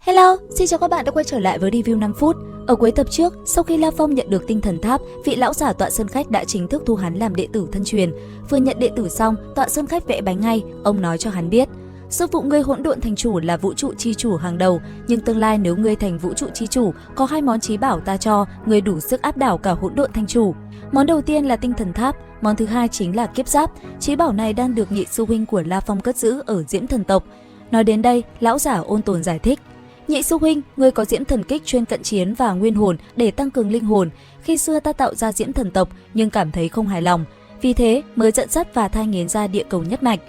Hello, xin chào các bạn đã quay trở lại với review 5 phút. Ở cuối tập trước, sau khi La Phong nhận được tinh thần tháp, vị lão giả Tọa Sơn Khách đã chính thức thu hắn làm đệ tử thân truyền. Vừa nhận đệ tử xong, Tọa Sơn Khách vẽ bánh ngay, ông nói cho hắn biết. Sư phụ ngươi Hỗn Độn Thành Chủ là vũ trụ chi chủ hàng đầu, nhưng tương lai nếu ngươi thành vũ trụ chi chủ, có 2 món chí bảo ta cho, ngươi đủ sức áp đảo cả Hỗn Độn Thành Chủ. Món đầu tiên là tinh thần tháp, món thứ hai chính là kiếp giáp. Chí bảo này đang được nhị sư huynh của La Phong cất giữ ở Diễm Thần tộc. Nói đến đây, lão giả ôn tồn giải thích. Nhị sư huynh, ngươi có Diễm Thần Kích chuyên cận chiến và nguyên hồn để tăng cường linh hồn. Khi xưa ta tạo ra Diễm Thần tộc nhưng cảm thấy không hài lòng, vì thế mới dẫn dắt và thai nghén ra địa cầu nhất mạch.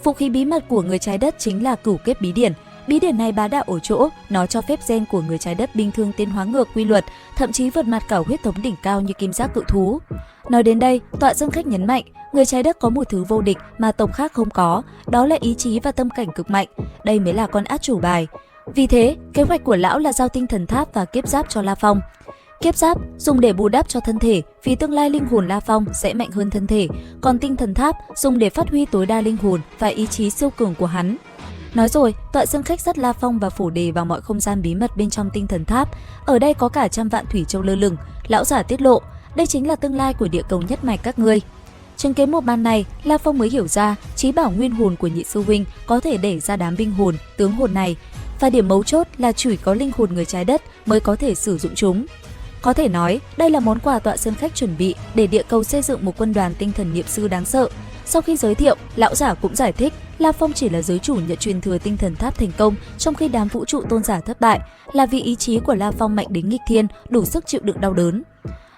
Vũ khí bí mật của người trái đất chính là Cửu Kiếp Bí Điển. Bí điển này bá đạo ở chỗ, nó cho phép gen của người trái đất bình thường tiến hóa ngược quy luật, thậm chí vượt mặt cả huyết thống đỉnh cao như kim giác cự thú. Nói đến đây, Tọa Dương Khách nhấn mạnh, người trái đất có một thứ vô địch mà tộc khác không có, đó là ý chí và tâm cảnh cực mạnh. Đây mới là con át chủ bài. Vì thế, kế hoạch của lão là giao tinh thần tháp và kiếp giáp cho La Phong. Kiếp giáp dùng để bù đắp cho thân thể, vì tương lai linh hồn La Phong sẽ mạnh hơn thân thể, còn tinh thần tháp dùng để phát huy tối đa linh hồn và ý chí siêu cường của hắn. Nói rồi, Tọa Dương Khách dắt La Phong và Phổ Đề vào mọi không gian bí mật bên trong tinh thần tháp. Ở đây có cả trăm vạn thủy châu lơ lửng. Lão giả tiết lộ, đây chính là tương lai của địa cầu nhất mạch các ngươi. Chứng kiến một màn này, La Phong mới hiểu ra chí bảo nguyên hồn của nhị sư huynh có thể đẩy ra đám binh hồn, tướng hồn này. Và điểm mấu chốt là chỉ có linh hồn người trái đất mới có thể sử dụng chúng. Có thể nói, đây là món quà Tọa Sơn Khách chuẩn bị để địa cầu xây dựng một quân đoàn tinh thần niệm sư đáng sợ. Sau khi giới thiệu, lão giả cũng giải thích La Phong chỉ là giới chủ nhận truyền thừa tinh thần tháp thành công, trong khi đám vũ trụ tôn giả thất bại, là vì ý chí của La Phong mạnh đến nghịch thiên, đủ sức chịu đựng đau đớn.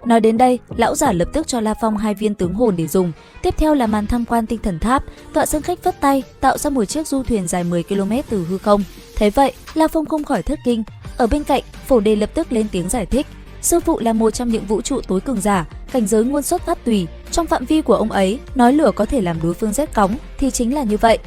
Nói đến đây, lão giả lập tức cho La Phong 2 viên tướng hồn để dùng. Tiếp theo là màn tham quan tinh thần tháp. Tọa Sơn Khách vất tay tạo ra một chiếc du thuyền dài 10 km từ hư không. Thế vậy, La Phong không khỏi thất kinh. Ở bên cạnh, Phổ Đề lập tức lên tiếng giải thích. Sư phụ là một trong những vũ trụ tối cường giả, cảnh giới ngôn xuất phát tùy. Trong phạm vi của ông ấy, nói lửa có thể làm đối phương rét cóng thì chính là như vậy.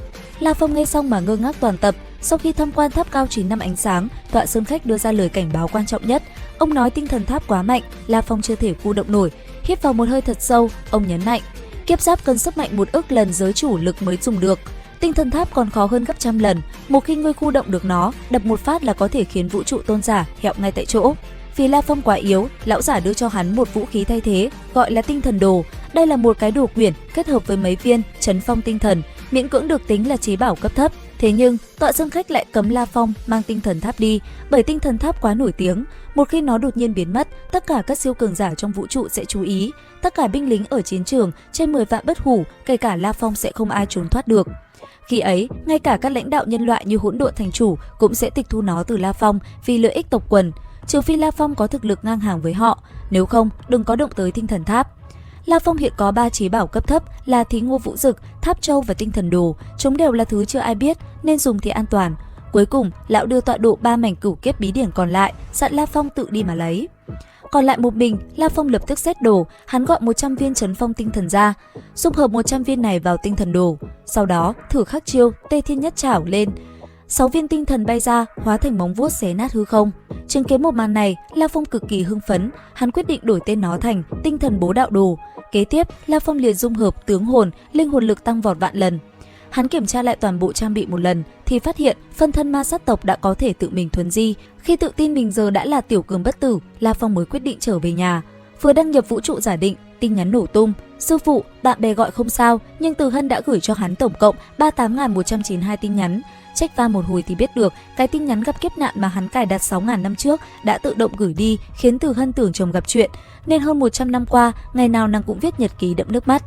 La Phong nghe xong mà ngơ ngác toàn tập. Sau khi tham quan tháp cao 9 năm ánh sáng, Tọa Sơn Khách đưa ra lời cảnh báo quan trọng nhất. Ông nói tinh thần tháp quá mạnh, La Phong chưa thể khu động nổi. Hít vào một hơi thật sâu, ông nhấn mạnh, kiếp giáp cần sức mạnh 1 ức lần giới chủ lực mới dùng được. Tinh thần tháp còn khó hơn gấp trăm lần. Một khi ngươi khu động được nó, đập một phát là có thể khiến vũ trụ tôn giả hẹo ngay tại chỗ. Vì La Phong quá yếu, lão giả đưa cho hắn một vũ khí thay thế, gọi là tinh thần đồ. Đây là một cái đồ quyển kết hợp với mấy viên trấn phong tinh thần, miễn cưỡng được tính là chí bảo cấp thấp. Thế nhưng, Tọa Dương Khách lại cấm La Phong mang tinh thần tháp đi, bởi tinh thần tháp quá nổi tiếng. Một khi nó đột nhiên biến mất, tất cả các siêu cường giả trong vũ trụ sẽ chú ý. Tất cả binh lính ở chiến trường, trên 10 vạn bất hủ, kể cả La Phong sẽ không ai trốn thoát được. Khi ấy, ngay cả các lãnh đạo nhân loại như Hỗn Độn Thành Chủ cũng sẽ tịch thu nó từ La Phong vì lợi ích tộc quần. Trừ phi La Phong có thực lực ngang hàng với họ, nếu không, đừng có động tới tinh thần tháp. La Phong hiện có 3 chí bảo cấp thấp là Thí Ngô Vũ Dực, Tháp Châu và Tinh Thần Đồ, chúng đều là thứ chưa ai biết nên dùng thì an toàn. Cuối cùng, lão đưa tọa độ 3 mảnh cửu kiếp bí điển còn lại, dặn La Phong tự đi mà lấy. Còn lại một mình, La Phong lập tức xét đồ, hắn gọi 100 viên trấn phong tinh thần ra, dung hợp 100 viên này vào tinh thần đồ. Sau đó, thử khắc chiêu Tê Thiên Nhất Trảo lên. 6 viên tinh thần bay ra, hóa thành móng vuốt xé nát hư không. Chứng kiến một màn này, La Phong cực kỳ hưng phấn, hắn quyết định đổi tên nó thành Tinh Thần Bố Đạo Đồ. Kế tiếp, La Phong liền dung hợp tướng hồn, linh hồn lực tăng vọt vạn lần. Hắn kiểm tra lại toàn bộ trang bị một lần thì phát hiện phân thân ma sát tộc đã có thể tự mình thuần di. Khi tự tin mình giờ đã là tiểu cường bất tử, La Phong mới quyết định trở về nhà. Vừa đăng nhập vũ trụ giả định, tin nhắn nổ tung. Sư phụ, bạn bè gọi không sao, nhưng Từ Hân đã gửi cho hắn tổng cộng 38.192 tin nhắn. Check va một hồi thì biết được cái tin nhắn gặp kiếp nạn mà hắn cài đặt 6.000 năm trước đã tự động gửi đi, khiến Từ Hân tưởng chồng gặp chuyện. Nên hơn 100 năm qua, ngày nào nàng cũng viết nhật ký đẫm nước mắt.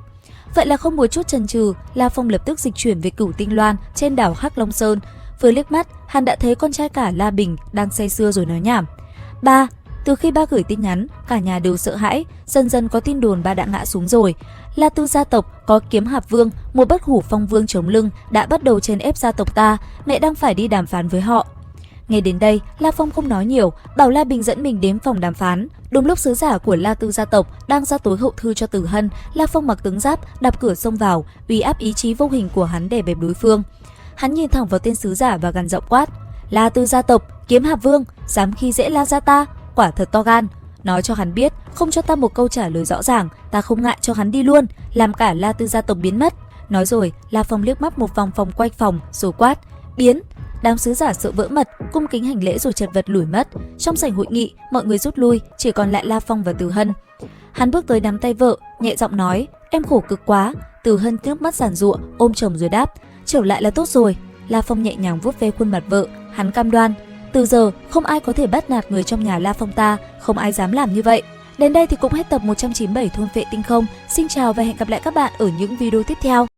Vậy là không một chút chần chừ, La Phong lập tức dịch chuyển về Cửu Tinh Loan trên đảo Hắc Long Sơn. Vừa liếc mắt, hắn đã thấy con trai cả La Bình đang say sưa rồi nói nhảm. Ba, từ khi ba gửi tin nhắn, cả nhà đều sợ hãi, dần dần có tin đồn ba đã ngã xuống rồi. La Tư gia tộc có Kiếm Hạp Vương, một bất hủ phong vương chống lưng đã bắt đầu chèn ép gia tộc ta, mẹ đang phải đi đàm phán với họ. Nghe đến đây, La Phong không nói nhiều, bảo La Bình dẫn mình đến phòng đàm phán. Đúng lúc sứ giả của La Tư gia tộc đang ra tối hậu thư cho Từ Hân, La Phong mặc tướng giáp, đạp cửa xông vào, uy áp ý chí vô hình của hắn đè bẹp đối phương. Hắn nhìn thẳng vào tên sứ giả và gằn giọng quát: La Tư gia tộc, Kiếm Hạp Vương, dám khi dễ La gia ta, quả thật to gan. Nói cho hắn biết, không cho ta một câu trả lời rõ ràng, ta không ngại cho hắn đi luôn, làm cả La Tư gia tộc biến mất. Nói rồi, La Phong liếc mắt một vòng quanh phòng rồi quát: biến. đám sứ giả sợ vỡ mật, cung kính hành lễ rồi chật vật lủi mất. Trong sảnh hội nghị, mọi người rút lui, chỉ còn lại La Phong và Từ Hân. Hắn bước tới nắm tay vợ, nhẹ giọng nói, em khổ cực quá. Từ Hân nước mắt giàn giụa, ôm chồng rồi đáp, trở lại là tốt rồi. La Phong nhẹ nhàng vuốt ve khuôn mặt vợ, hắn cam đoan, từ giờ không ai có thể bắt nạt người trong nhà La Phong ta, không ai dám làm như vậy. Đến đây thì cũng hết tập 197 Thôn Vệ Tinh Không. Xin chào và hẹn gặp lại các bạn ở những video tiếp theo.